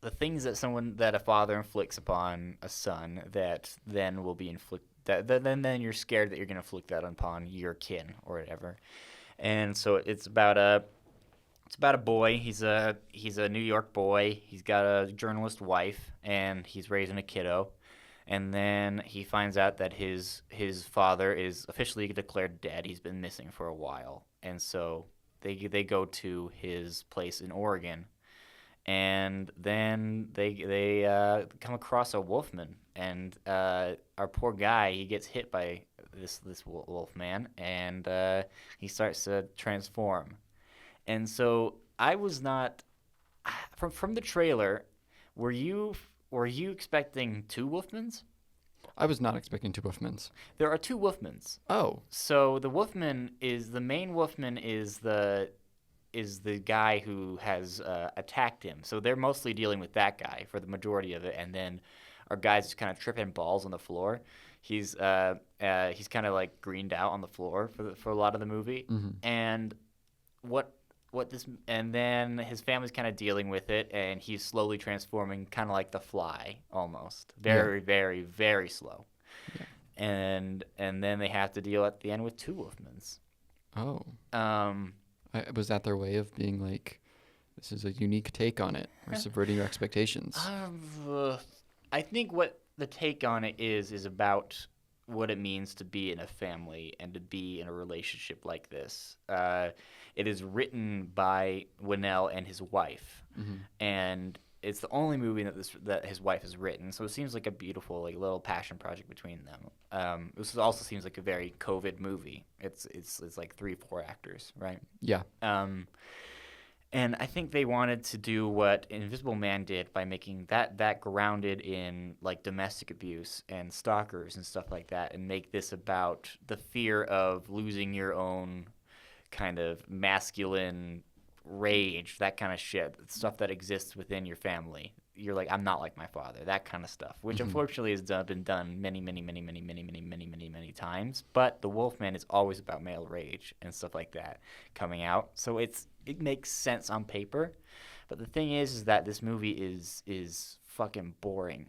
the things that a father inflicts upon a son that then will be then you're scared that you're going to inflict that upon your kin or whatever. And so it's about a boy. He's a New York boy. He's got a journalist wife, and he's raising a kiddo. And then he finds out that his father is officially declared dead. He's been missing for a while. And so they go to his place in Oregon, and then they come across a wolfman, and our poor guy, he gets hit by this wolf man, and he starts to transform. And so I was not from the trailer. Were you expecting two wolfmans? I was not expecting two Wolfmans. There are two wolfmans. Oh. So the main wolfman is the guy who has attacked him. So they're mostly dealing with that guy for the majority of it, and then our guy's just kind of tripping balls on the floor. He's kind of like greened out on the floor for a lot of the movie, and and then his family's kind of dealing with it, and he's slowly transforming, kind of like The Fly, almost very, very, very slow. Yeah. And then they have to deal at the end with two Wolfmans. Oh. Um, Was that their way of being like, this is a unique take on it, or subverting your expectations? I think what the take on it is about what it means to be in a family and to be in a relationship like this. It is written by Winnell and his wife, and it's the only movie that his wife has written. So it seems like a beautiful, like, little passion project between them. This also seems like a very COVID movie. It's like 3-4 actors, right? Yeah. And I think they wanted to do what Invisible Man did by making that grounded in like domestic abuse and stalkers and stuff like that, and make this about the fear of losing your own kind of masculine rage, that kind of shit, stuff that exists within your family. You're like, I'm not like my father, that kind of stuff, which unfortunately has been done many, many, many, many, many, many, many, many, many times. But The Wolfman is always about male rage and stuff like that coming out. So it makes sense on paper. But the thing is that this movie is fucking boring.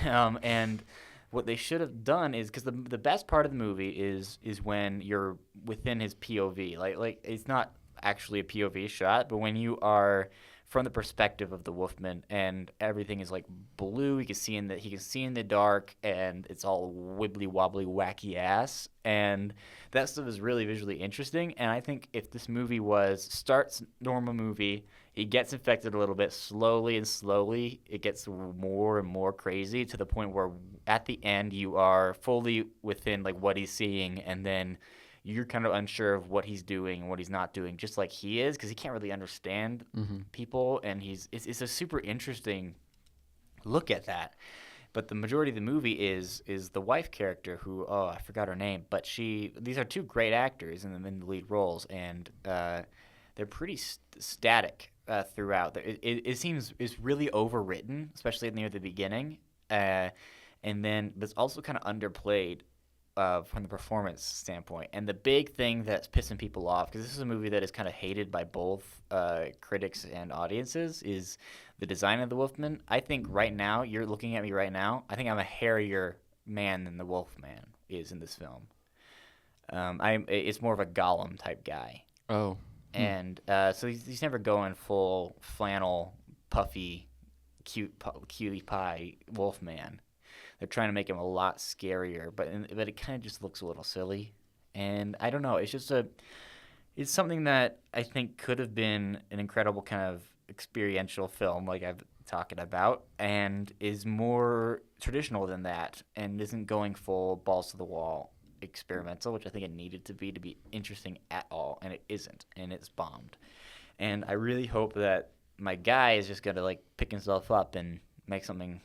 And what they should have done is, because the best part of the movie is when you're within his POV. Like it's not actually a POV shot, but when you are from the perspective of the Wolfman, and everything is like blue. He can see in the dark, and it's all wibbly wobbly, wacky ass, and that stuff is really visually interesting. And I think if this movie starts normal movie, he gets infected a little bit, slowly and slowly it gets more and more crazy to the point where at the end you are fully within like what he's seeing, and then you're kind of unsure of what he's doing and what he's not doing, just like he is, because he can't really understand people, and it's a super interesting look at that. But the majority of the movie is the wife character who, oh, I forgot her name, but these are two great actors in the lead roles, and they're pretty static throughout. It seems it's really overwritten, especially near the beginning, and then but it's also kind of underplayed from the performance standpoint. And the big thing that's pissing people off, because this is a movie that is kind of hated by both critics and audiences, is the design of the Wolfman. I think right now, you're looking at me right now, I think I'm a hairier man than the Wolfman is in this film. It's more of a Gollum type guy. Oh. And so he's never going full flannel, puffy, cutie pie Wolfman. They're trying to make him a lot scarier, but it kind of just looks a little silly. And I don't know. It's something that I think could have been an incredible kind of experiential film, like I've talking about, and is more traditional than that, and isn't going full balls to the wall experimental, which I think it needed to be interesting at all, and it isn't, and it's bombed. And I really hope that my guy is just gonna like pick himself up and make something.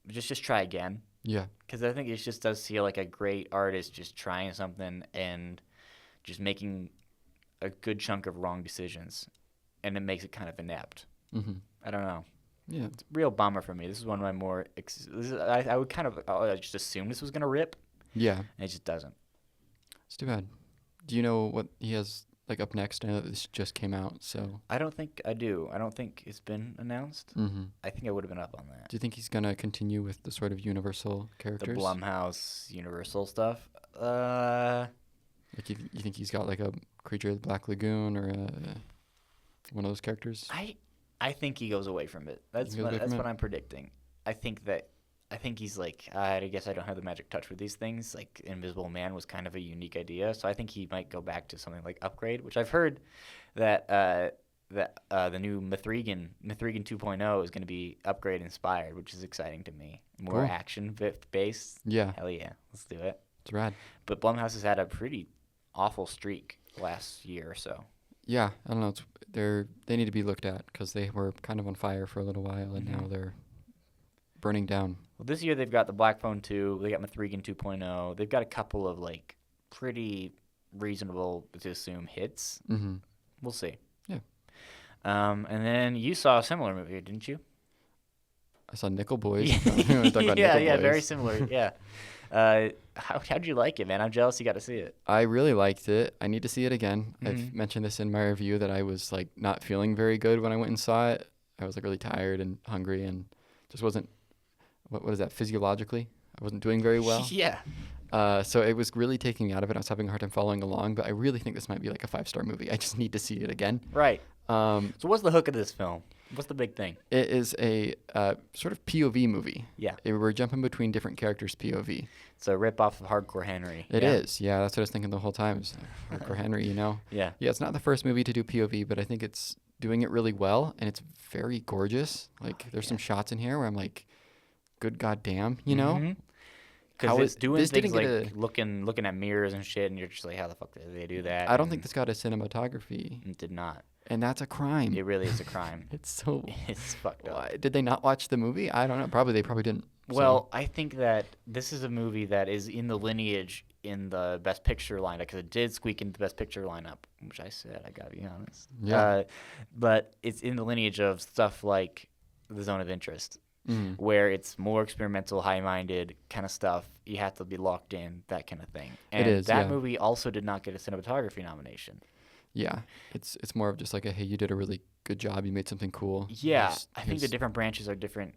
Just try again. Yeah. Because I think it just does feel like a great artist just trying something and just making a good chunk of wrong decisions, and it makes it kind of inept. I don't know. Yeah. It's a real bummer for me. This is one of my more. I would kind of just assume this was gonna rip. Yeah. And it just doesn't. It's too bad. Do you know what he has like up next? I know that this just came out, so. I don't think I do. I don't think it's been announced. I think I would have been up on that. Do you think he's gonna continue with the sort of Universal characters? The Blumhouse Universal stuff. Like you think he's got like a Creature of the Black Lagoon or one of those characters? I think he goes away from it. That's what I'm predicting. I think he's like, I guess I don't have the magic touch with these things. Like Invisible Man was kind of a unique idea, so I think he might go back to something like Upgrade, which I've heard that the new Mithrigan 2.0 is going to be Upgrade inspired, which is exciting to me. More Cool. action based. Yeah. Hell yeah, let's do it. It's rad. But Blumhouse has had a pretty awful streak last year or so. Yeah, I don't know. They need to be looked at because they were kind of on fire for a little while, and now they're burning down. Well, this year they've got the Black Phone 2, they got Mithrigan 2.0. They've got a couple of like pretty reasonable to assume hits. We'll see. Yeah. And then you saw a similar movie, didn't you? I saw Nickel Boys. You wanna talk about yeah, Nickel Boys? very similar. Yeah. How'd you like it, man? I'm jealous you got to see it. I really liked it. I need to see it again. I've mentioned this in my review that I was like not feeling very good when I went and saw it. I was like really tired and hungry and just wasn't. What is that? Physiologically, I wasn't doing very well. Yeah. So it was really taking me out of it. I was having a hard time following along, but I really think this might be like a 5-star movie. I just need to see it again. Right. So what's the hook of this film? What's the big thing? It is a sort of POV movie. Yeah. We're jumping between different characters' POV. It's a rip-off of Hardcore Henry. It is. Yeah, that's what I was thinking the whole time. Is Hardcore Henry, you know? Yeah. Yeah, it's not the first movie to do POV, but I think it's doing it really well, and it's very gorgeous. Like, there's some shots in here where I'm like, good goddamn, you know? Because it's doing this things didn't like looking at mirrors and shit, and you're just like, how the fuck did they do that? I don't think this got a cinematography. It did not. And that's a crime. It really is a crime. It's so... It's fucked up. Why? Did they not watch the movie? I don't know. They probably didn't. Well, I think that this is a movie that is in the lineage in the Best Picture lineup, because it did squeak into the Best Picture lineup, which I said, I gotta be honest. Yeah. But it's in the lineage of stuff like The Zone of Interest, where it's more experimental, high-minded kind of stuff. You have to be locked in, that kind of thing. And it is, that yeah. movie also did not get a cinematography nomination. Yeah, it's more of just like hey, you did a really good job. You made something cool. Yeah, I think the different branches are different,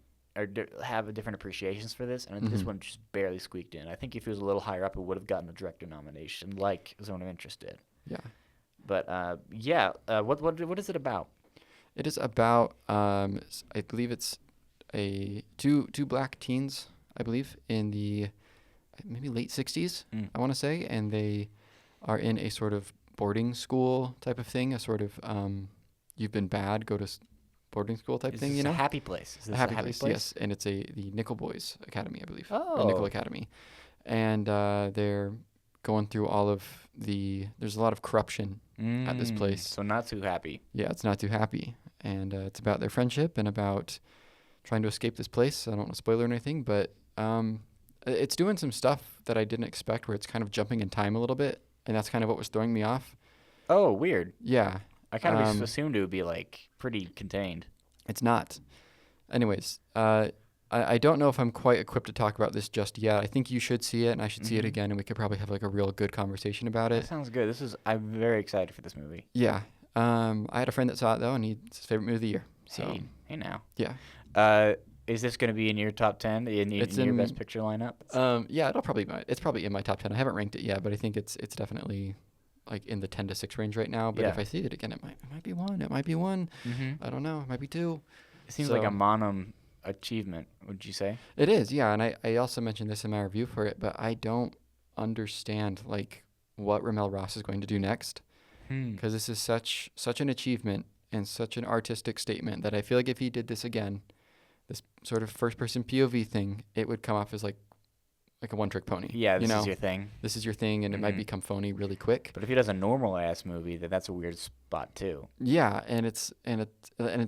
have different appreciations for this, and this one just barely squeaked in. I think if it was a little higher up, it would have gotten a director nomination, like Zone of Interest did. Yeah. But what is it about? It is about I believe it's a two black teens, I believe, in the maybe late 60s, Mm. I want to say, and they are in a sort of boarding school type of thing, a sort of you've been bad, go to boarding school type Is thing, this you a know? happy place? Is A this a happy happy place, place? yes, and it's the Nickel Boys Academy, I believe, or Nickel Oh. Academy, and they're going through all of there's a lot of corruption at this place. So not too happy. Yeah, it's not too happy, and it's about their friendship and about trying to escape this place. I don't want to spoil anything, but it's doing some stuff that I didn't expect, where it's kind of jumping in time a little bit, and that's kind of what was throwing me off. Oh, weird. Yeah, I kind of assumed it would be like pretty contained. it's not. Anyways, I don't know if I'm quite equipped to talk about this just yet. I think you should see it, and I should see it Mhm. again, and we could probably have like a real good conversation about That it. sounds good. I'm very excited for this movie. Yeah. I had a friend that saw it though, and it's his favorite movie of the year. So Hey now. yeah. Is this going to be in your top 10 in It's your in- best picture lineup? Yeah, it's probably in my top 10. I haven't ranked it yet, but I think it's definitely like in the 10 to 6 range right now. But if Yeah. I see it again, it might be one. It might be one. Mm-hmm. I don't know. It might be two. It seems like a So- Monum achievement, would you say? It is, yeah. And I also mentioned this in my review for it, but I don't understand like what Ramel Ross is going to do next, because this is such an achievement and such an artistic statement that I feel like if he did this again, this sort of first person POV thing, it would come off as like a one trick pony. Yeah, you this know? is your thing. This is your thing, and it might Mhm. become phony really quick. But if he does a normal ass movie, then that's a weird spot too. Yeah, and it's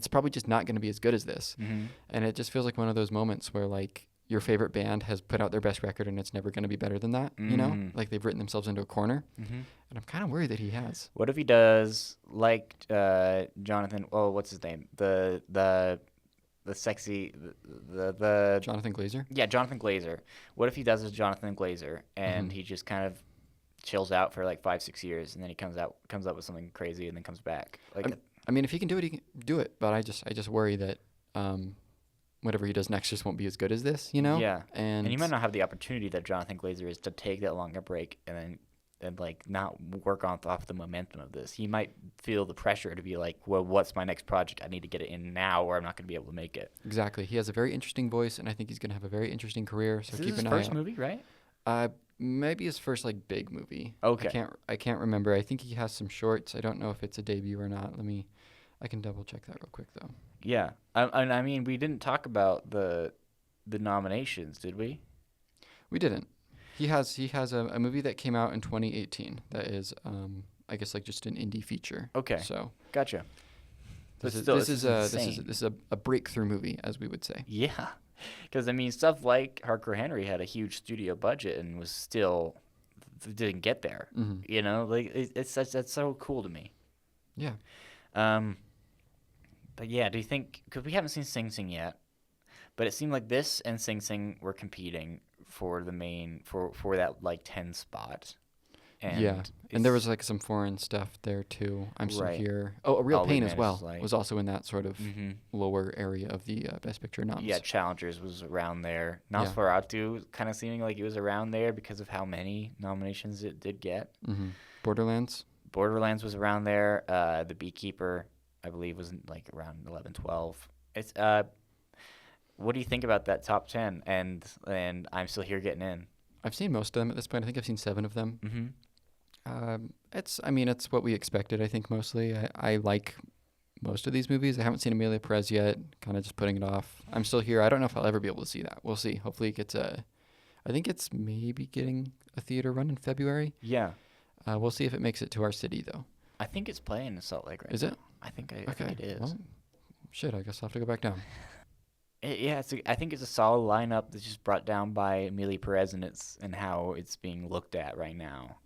probably just not going to be as good as this. Mm-hmm. And it just feels like one of those moments where like your favorite band has put out their best record and it's never going to be better than that, you know? Mm. Like they've written themselves into a corner, Mm-hmm. and I'm kind of worried that he has. What if he does like Jonathan? Oh, what's his name? The sexy the Jonathan Glazer? yeah, Jonathan Glazer. What if he does as Jonathan Glazer and Mhm. he just kind of chills out for like 5-6 years and then he comes up with something crazy and then comes back? Like I mean, if he can do it, he can do it. But I just worry that whatever he does next just won't be as good as this, you know? Yeah. And And he might not have the opportunity that Jonathan Glazer is to take that longer break and like not work off the momentum of this. He might feel the pressure to be like, well, what's my next project? I need to get it in now or I'm not going to be able to make it. Exactly. He has a very interesting voice, and I think he's going to have a very interesting career. So Is keep this his an first eye out. movie, right? Maybe his first like big movie. Okay. I can't remember. I think he has some shorts. I don't know if it's a debut or not. I can double check that real quick though. Yeah. I mean, we didn't talk about the nominations, did we? We didn't. He has a movie that came out in 2018 that is I guess like just an indie feature. Okay. So Gotcha. But this still, is insane. this is a breakthrough movie, as we would say. Yeah. Because, I mean, stuff like Hardcore Henry had a huge studio budget and was still didn't get there. Hmm. You know, like that's so cool to me. Yeah. But yeah, do you think, because we haven't seen Sing Sing yet, but it seemed like this and Sing Sing were competing for the main for that like 10 spot. And yeah. And there it's- was like some foreign stuff there too. I'm still Right. here. Oh, A Real All We Pain as Managed well is Light. was also in that sort of Mhm. lower area of the Best Picture noms. Yeah, Challengers was around there. Yeah. Nosferatu kind of seeming like it was around there because of how many nominations it did get. Hmm. Borderlands. Borderlands was around there. The Beekeeper, I believe, was like around 11, 12. It's what do you think about that top 10? And I'm still here getting in. I've seen most of them at this point. I think I've seen 7 of them. Mm-hmm. It's what we expected, I think, mostly. I like most of these movies. I haven't seen Amelia Perez yet, kind of just putting it off. I'm still here. I don't know if I'll ever be able to see that. We'll see. Hopefully it gets I think it's maybe getting a theater run in February. Yeah, We'll see if it makes it to our city, though. I think it's playing in Salt Lake right Is now. it? I think Okay. it is. Well, shit, I guess I'll have to go back down. Yeah, I think it's a solid lineup that's just brought down by Amelia Perez and how it's being looked at right now.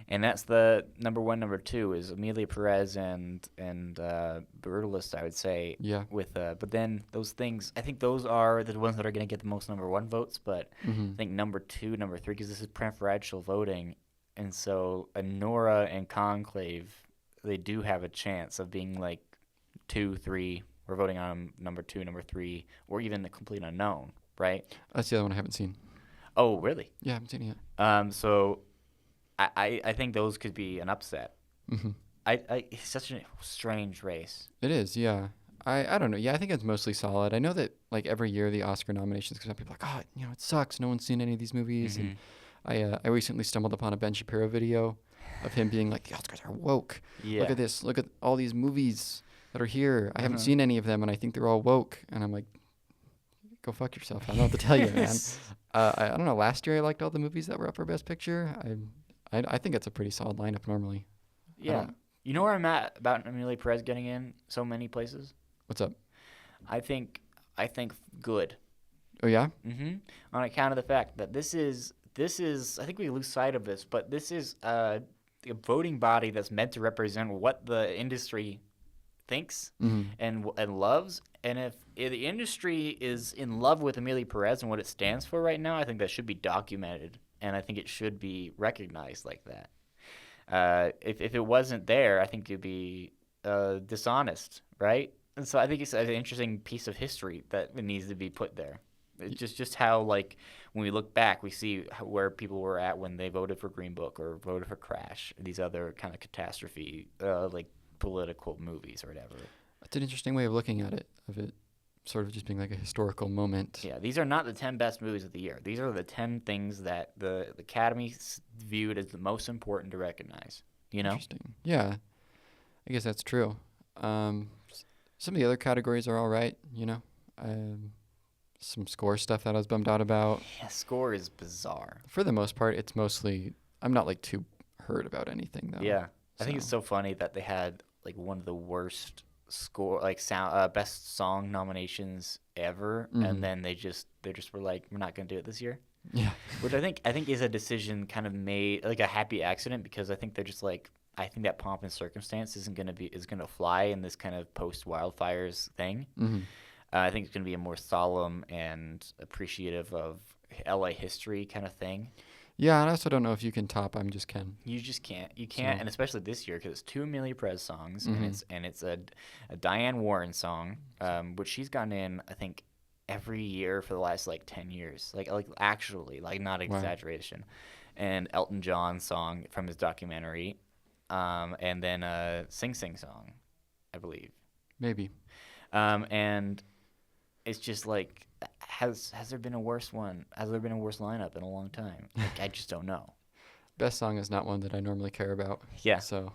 And that's the number 1, number 2 is Amelia Perez and Brutalist, I would say. Yeah. But then those things, I think those are the ones that are going to get the most number 1 votes. But Hmm. I think number 2, number 3, because this is preferential voting, and so Nora and Conclave, they do have a chance of being like 2, 3. We're voting on number 2, number 3, or even a complete unknown, right? That's the other one I haven't seen. Oh, really? Yeah, I haven't seen it yet. So I think those could be an upset. Hmm. it's such a strange race. It is, yeah. I don't know. Yeah, I think it's mostly solid. I know that like every year the Oscar nominations come up, people are like, oh, it sucks. No one's seen any of these movies. And I recently stumbled upon a Ben Shapiro video of him being like, the Oscars are woke. Yeah. Look at this. Look at all these movies that are here. I haven't seen any of them, and I think they're all woke. And I'm like, go fuck yourself. I don't know what to tell you, man. I don't know. Last year I liked all the movies that were up for Best Picture. I think it's a pretty solid lineup normally. Yeah. You know where I'm at about Amelia Perez getting in so many places? What's up? I think good. Oh yeah? On account of the fact that this is I think we lose sight of this, but this is a voting body that's meant to represent what the industry thinks and loves. And if the industry is in love with Amelia Perez and what it stands for right now, I think that should be documented, and I think it should be recognized like that. If it wasn't there, I think it'd be dishonest, right? And so I think it's an interesting piece of history that needs to be put there. It's just how, like, when we look back, we see where people were at when they voted for Green Book or voted for Crash, these other kind of catastrophe, like, political movies or whatever. It's an interesting way of looking at it, of it sort of just being like a historical moment. Yeah, these are not the 10 best movies of the year. These are the 10 things that the Academy viewed as the most important to recognize, you know? Interesting. Yeah, I guess that's true. Some of the other categories are all right, you know. Some score stuff that I was bummed out about. Yeah, score is bizarre. For the most part, it's mostly, I'm not like too hurt about anything though. Yeah, I think it's so funny that they had like one of the worst best song nominations ever, and then they just were like, we're not gonna do it this year. Yeah. Which I think is a decision kind of made, like a happy accident, because I think they're just like, I think that Pomp and Circumstance is gonna fly in this kind of post wildfires thing. I think it's gonna be a more solemn and appreciative of LA history kind of thing. Yeah, and I also don't know if you can top I'm Just Ken. You just can't. You can't, and especially this year because it's 2 Amelia Perez songs, and it's a Diane Warren song, which she's gotten in, I think, every year for the last like 10 years, like actually, like not exaggeration, and Elton John song from his documentary, and then a Sing Sing song, I believe. Maybe. And it's just like, has there been a worse one? Has there been a worse lineup in a long time? Like, I just don't know. Best song is not one that I normally care about. Yeah. So.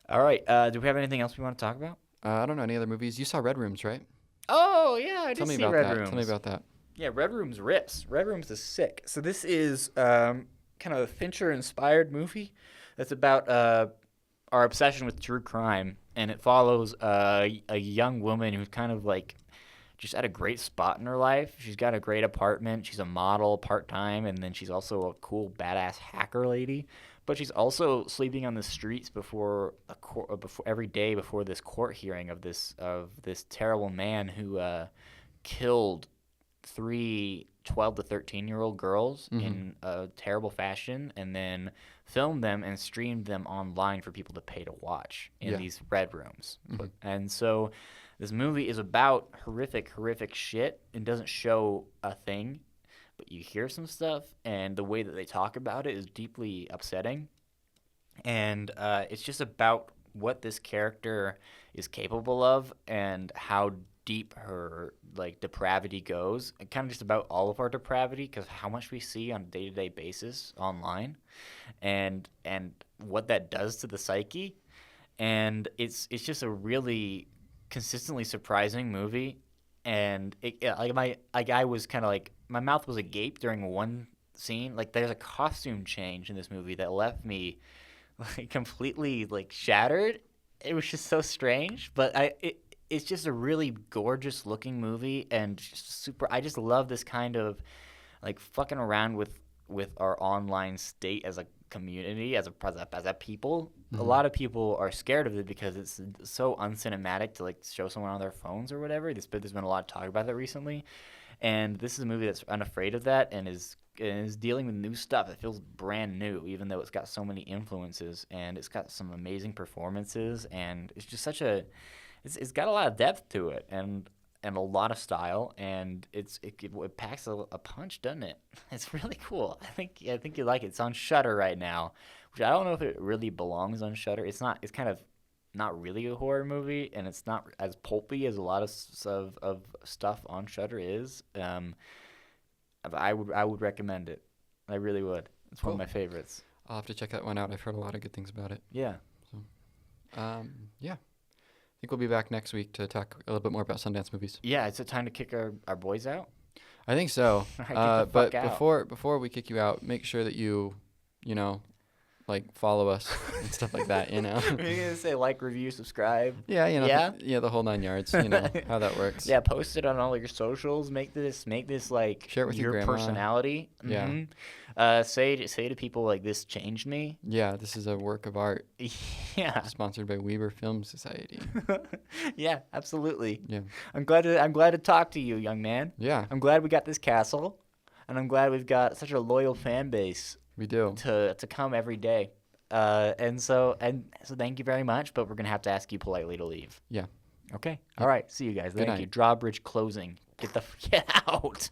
All right. Do we have anything else we want to talk about? I don't know any other movies. You saw Red Rooms, right? Oh yeah, I did see Red Rooms. Tell me about that. Yeah, Red Rooms rips. Red Rooms is sick. So this is kind of a Fincher-inspired movie that's about our obsession with true crime, and it follows a young woman who's kind of like just at a great spot in her life. She's got a great apartment. She's a model part-time, and then she's also a cool, badass hacker lady. But she's also sleeping on the streets before every day before this court hearing of this terrible man who killed 3 12 to 13-year-old girls in a terrible fashion, and then filmed them and streamed them online for people to pay to watch in these red rooms. And so this movie is about horrific shit and doesn't show a thing, but you hear some stuff, and the way that they talk about it is deeply upsetting. And it's just about what this character is capable of and how deep her like depravity goes, and kind of just about all of our depravity, because how much we see on a day-to-day basis online, and what that does to the psyche. And it's just a really consistently surprising movie. And I was kind of like, my mouth was agape during one scene. Like, there's a costume change in this movie that left me like completely like shattered. It was just so strange, but it's just a really gorgeous looking movie, and just super. I just love this kind of like fucking around with our online state as a community, as a people. A lot of people are scared of it because it's so uncinematic to like show someone on their phones or whatever. There's been a lot of talk about that recently, and this is a movie that's unafraid of that and is dealing with new stuff. It feels brand new, even though it's got so many influences, and it's got some amazing performances, and it's just such a. It's got a lot of depth to it, and and a lot of style, and it packs a punch, doesn't it? It's really cool. I think you like it. It's on Shudder right now, which I don't know if it really belongs on Shudder. It's not. It's kind of not really a horror movie, and it's not as pulpy as a lot of stuff on Shudder is. I would recommend it. I really would. It's one of my favorites. I'll have to check that one out. I've heard a lot of good things about it. Yeah. So, yeah. I think we'll be back next week to talk a little bit more about Sundance movies. Yeah, is it time to kick our boys out? I think so. All right, get the but fuck out. before we kick you out, make sure that you know, like follow us and stuff like that. You know. Are you gonna say like, review, subscribe? Yeah, you know. Yeah? The whole 9 yards. You know how that works. Yeah, post it on all your socials. Make this like Share it with your grandma. personality. Yeah. Mm-hmm. Say to people like, this changed me. Yeah, this is a work of art. Yeah. Sponsored by Weber Film Society. Yeah, absolutely. Yeah. I'm glad to talk to you, young man. Yeah, I'm glad we got this castle, and I'm glad we've got such a loyal fan base we do. to come every day. And so thank you very much, but we're gonna have to ask you politely to leave. Yeah. Okay. All right. See you guys. Good Thank you. night. Drawbridge closing. Get out.